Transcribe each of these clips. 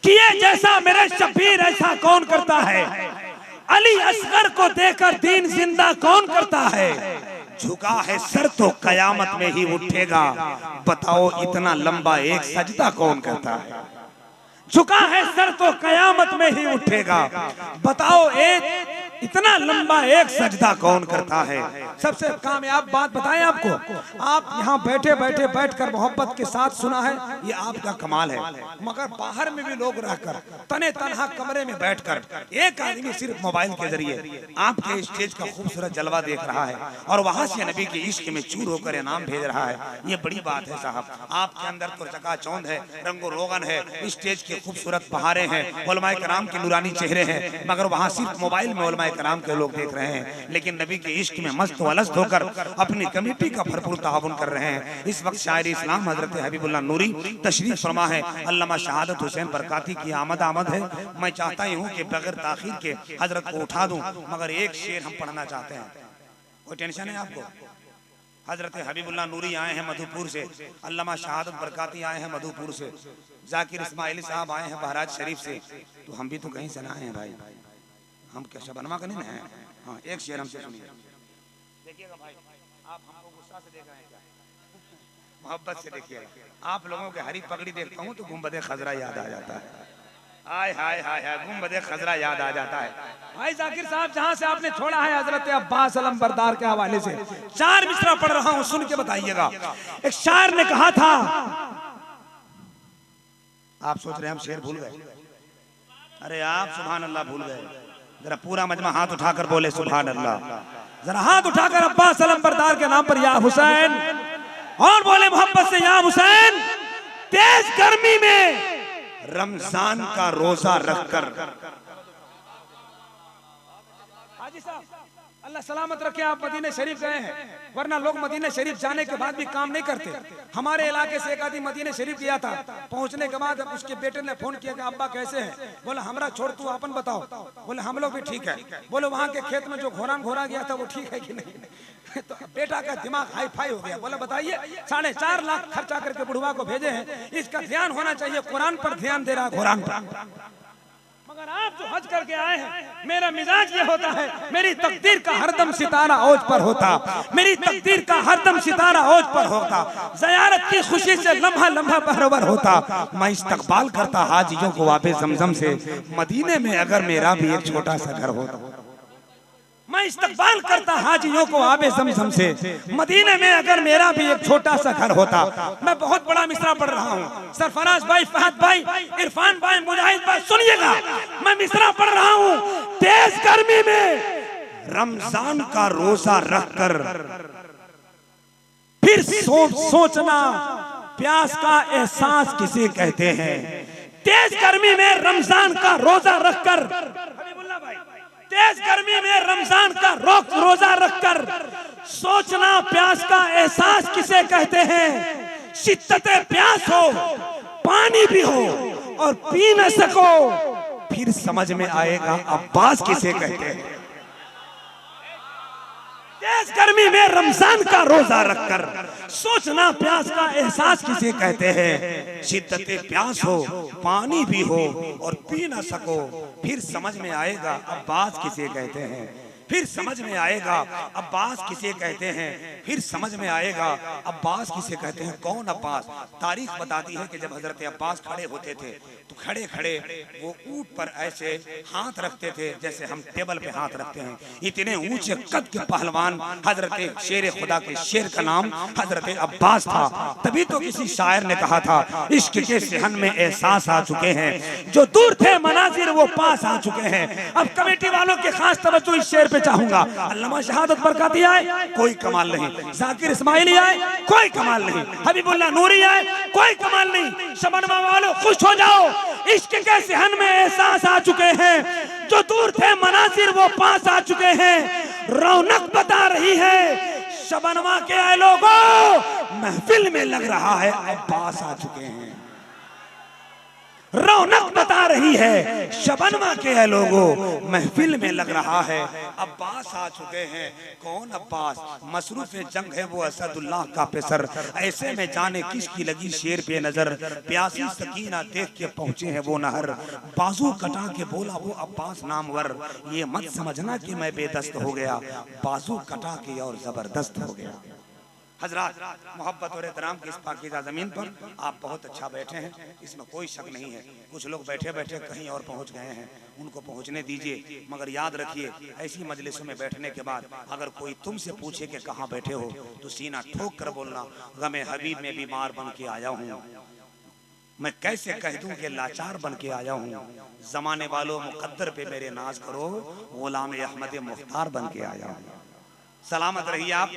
किए जैसा मेरे शबीर ऐसा कौन करता है, अली असगर को देकर दीन जिंदा कौन करता है। झुका है सर तो कयामत में ही उठेगा, बताओ इतना लंबा एक सजदा कौन करता है। झुका है सर तो कयामत में ही उठेगा, बताओ एक इतना लंबा एक सजदा कौन करता है। सबसे कामयाब बात बताएं आपको, आप यहाँ बैठे बैठे बैठकर मोहब्बत के साथ सुना है, ये आपका कमाल है। मगर बाहर में भी लोग रहकर तने तनहा कमरे में बैठकर एक आदमी सिर्फ मोबाइल के जरिए आपके स्टेज का खूबसूरत जलवा देख रहा है और वहां से नबी के इश्क में चूर होकर इनाम भेज रहा है, ये बड़ी बात है साहब। आपके अंदर तो चकाचौंध है, रंगो रोगन है, स्टेज के खूबसूरत बहारें हैं, उलमाए कराम के नूरानी चेहरे हैं, मगर वहाँ सिर्फ मोबाइल में उलमाए कराम के लोग देख रहे हैं, लेकिन नबी के इश्क में मस्त वलस्त होकर अपनी कमेटी का भरपूर ताउन कर रहे हैं। इस वक्त शायर इस्लाम हजरत हबीबुल्लाह नूरी तशरीफ फरमा है, अल्लामा शहादत हुसैन बरकाती की आमद है। मैं चाहता ही हूँ कि बगैर ताखीर के हजरत को उठा दूं, मगर एक शेर हम पढ़ना चाहते हैं। कोई टेंशन है आपको? हजरत हबीबुल्लाह नूरी आए हैं मधुपुर से, अल्लामा शहादत बरकाती आए हैं मधुपुर से, जाकिर इस्माइली साहब आए हैं बहराज शरीफ से, तो हम भी तो कहीं से ना आए हैं भाई, हम क्या शबनमा का नहीं है। हाँ, एक शेर हमसे सुनिए। देखिएगा भाई, आप हमको गुस्सा से देख रहे हैं क्या? मोहब्बत से देखिएगा। आप लोगों के हरी पगड़ी देखता हूँ तो गुंबदे खजरा याद आ जाता है। हाय हाय हाय हाय, गुंबदे खजरा याद आ जाता है। भाई जाकिर साहब, जहाँ से आपने छोड़ा है हजरत अब्बास अलम बरदार के हवाले से 4 मिसरा पढ़ रहा हूँ, सुन के बताइएगा। एक शायर ने कहा था, आप सोच रहे हैं हम शेर भूल गए? अरे आप सुभान अल्लाह भूल गए। जरा पूरा मजमा हाथ उठाकर बोले सुभान अल्लाह। जरा हाथ उठाकर अब्बास अलम बरदार के नाम पर या हुसैन, और बोले मोहब्बत से या हुसैन। तेज गर्मी में रमजान का रोजा रखकर, हाजी साहब अल्लाह सलामत रखे, आप मदीने शरीफ गए हैं, वरना लोग मदीने शरीफ जाने के बाद भी काम नहीं करते। हमारे इलाके से एक आदमी मदीने शरीफ गया था, पहुंचने के बाद उसके बेटे ने फोन किया कि अब्बा कैसे हैं? बोला हमरा छोड़ तू अपन बताओ। बोले हम लोग भी ठीक है। बोले वहाँ के खेत में जो घोड़ा गया था वो ठीक है कि नहीं? तो बेटा का दिमाग हाई फाई हो गया। बोला बताइए, 4.5 लाख खर्चा करके बुढ़वा को भेजे हैं, इसका ध्यान होना चाहिए, कुरान पर ध्यान दे रहा कुरान पर। मगर आप जो हज करके आए हैं, मेरा मिजाज ये होता है, मेरी तकदीर का हरदम सितारा ओज पर होता, मेरी तकदीर का हरदम सितारा ओज पर होता, ज़ियारत की खुशी से लम्हा लम्हा बहरोबर होता। मैं इस्तकबाल करता हाजियों को वापे ज़मज़म से, मदीने में अगर मेरा भी एक छोटा सा घर होता। मैं इस्तकबाल करता हाजियों को आबे ज़मज़म से, मदीने में अगर मेरा भी एक छोटा सा घर होता। मैं बहुत बड़ा मिसरा पढ़ रहा हूँ, सरफराज भाई, फहद भाई, इरफान भाई, मुजाहिद भाई, सुनिएगा। मैं मिसरा पढ़ रहा हूँ, तेज गर्मी में रमजान का रोजा रखकर फिर सोचना प्यास का एहसास किसे कहते हैं। तेज गर्मी में रमजान का रोजा रखकर, तेज गर्मी में रमजान का रोजा रखकर सोचना प्यास का एहसास किसे कहते हैं। शिद्दते प्यास हो, पानी भी हो और पी न सको, फिर समझ में आएगा अब्बास किसे कहते हैं। तेज गर्मी में रमजान का रोजा रखकर सोचना प्यास का एहसास किसे कहते हैं। शिद्दते प्यास हो, पानी भी हो और पी ना सको, फिर समझ में आएगा अब्बास किसे कहते हैं। फिर समझ में आएगा अब्बास किसे कहते हैं। फिर समझ में आएगा अब्बास किसे कहते हैं। कौन अब्बास? तारीख बताती है कि जब हजरत अब्बास खड़े होते थे तो खड़े खड़े वो ऊंट पर ऐसे हाथ रखते थे जैसे हम टेबल पे हाथ रखते हैं। इतने ऊंचे कद के पहलवान हजरत शेर खुदा के शेर का नाम हजरत अब्बास था। तभी तो किसी शायर ने कहा था, इश्क के सेहन में एहसास आ चुके हैं, जो दूर थे मनाजिर वो पास आ चुके हैं। अब कमेटी वालों के खास तवज्जो इस शेर पे चाहूंगा। अल्लामा शहादत बरकाती आए, कोई कमाल नहीं। जाकिर इस्माइली आए, कोई कमाल नहीं। हबीबुल्लाह नूरी आए, कोई कमाल नहीं। शबनमा वालों खुश हो जाओ, इश्क के सेहन में एहसास आ चुके हैं, जो दूर थे मनाजिर वो पास आ चुके हैं। रौनक बता रही है शबनमा के आए लोगों, महफिल में लग रहा है अब्बास आ चुके हैं। रौनक बता रही है शबनमा के है लोगों, महफिल में लग रहा है। अब्बास आ चुके हैं। कौन अब्बास? मसरूफ जंग है वो असदुल्लाह का पेसर। ऐसे में जाने किसकी लगी शेर पे नजर, प्यासी सकीना देख के पहुंचे हैं वो नहर। बाजू कटा के बोला वो अब्बास नामवर, ये मत समझना कि मैं बेदस्त हो गया, बाजू कटा के और जबरदस्त हो गया। हजरात, मोहब्बत और एहतराम की इस पाकीज़ा ज़मीन पर आप बहुत अच्छा बैठे हैं, इसमें कोई शक नहीं है। कुछ लोग बैठे बैठे कहीं और पहुंच गए हैं, उनको पहुंचने दीजिए। मगर याद रखिए, ऐसी मजलिसों में बैठने के बाद अगर कोई तुमसे पूछे कि कहाँ बैठे हो, तो सीना ठोक कर बोलना, गमे हबीब में बीमार बन के आया हूँ। मैं कैसे कह दूं कि लाचार बन के आया हूँ। जमाने वालों मुकद्दर पे मेरे नाज करो, गुलाम अहमद मुख्तार बन के आया हूँ। सलामत रहिए आप,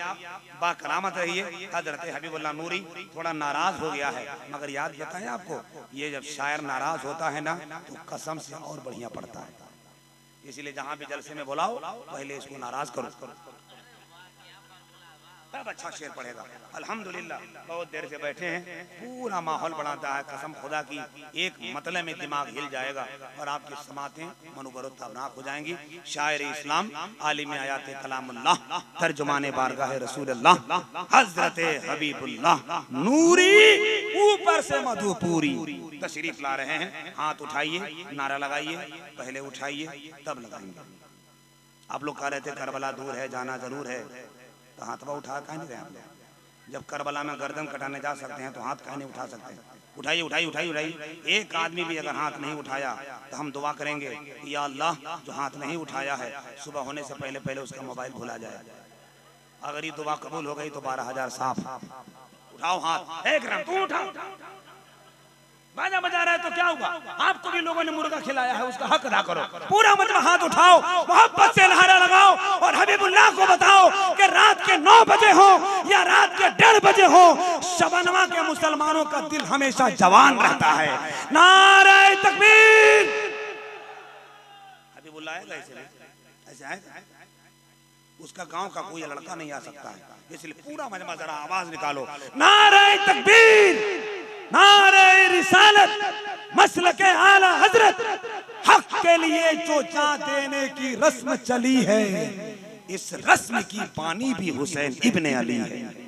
बाकरामत रहिए। हजरत हबीबुल्लाह नूरी थोड़ा नाराज हो गया है, मगर याद बताएं आपको, ये जब शायर नाराज होता है ना तो कसम से और बढ़िया पड़ता है। इसलिए जहां भी जलसे में बुलाओ पहले इसको नाराज करो, तब अच्छा शेर पड़ेगा। अल्हम्दुलिल्लाह बहुत देर से बैठे हैं, पूरा माहौल बनाता है। कसम खुदा की एक मतले में दिमाग हिल जाएगा और आपकी समातें मनोबरताबनाक हो जाएंगी। शायर इस्लाम, आलिम आयात कलामुल्लाह, तर्जुमाने बारगाह रसूलुल्लाह, हजरत हबीबुल्लाह नूरी, ऊपर से मधुपूरी तशरीफ ला रहे हैं। हाथ उठाइए, नारा लगाइए, पहले उठाइए तब लगाएंगे। आप लोग कह रहे थे करबला दूर है, जाना जरूर है, तो हाथवा उठा कहीं नहीं रहे आप लोग। जब करबला में गर्दन कटाने जा सकते हैं तो हाथ कहीं नहीं उठा सकते? उठाइए उठाइए उठाइए उठाइए। एक आदमी भी अगर हाथ नहीं उठाया तो हम दुआ करेंगे, या अल्लाह जो हाथ नहीं उठाया है सुबह होने से पहले पहले उसका मोबाइल भुला जाए। अगर ये दुआ कबूल हो गई तो 12,000 साफ। उठाओ हाथ, एक रंग तू उठा। बाजा बजा रहा है तो क्या हुआ? आपको भी लोगों ने मुर्गा खिलाया है, उसका हक अदा करो। पूरा मजमा हाथ उठाओ, मोहब्बत से नारा लगाओ और हबीबुल्लाह को बताओ कि रात के 9 बजे हो या रात के 1:30 बजे हो, शबनमा के मुसलमानों का दिल हमेशा जवान रहता है। नारे तकबीर। हबीबुल्लाह आएगा ऐसे आएगा, उसका गांव का कोई लड़का नहीं आ सकता है। इसलिए पूरा मजमा जरा आवाज निकालो, नारे तकबीर, नारे रिसालत, मसलके आला हजरत, हक के लिए जो जान देने की रस्म चली है, इस रस्म की बानी भी हुसैन इब्ने अली है।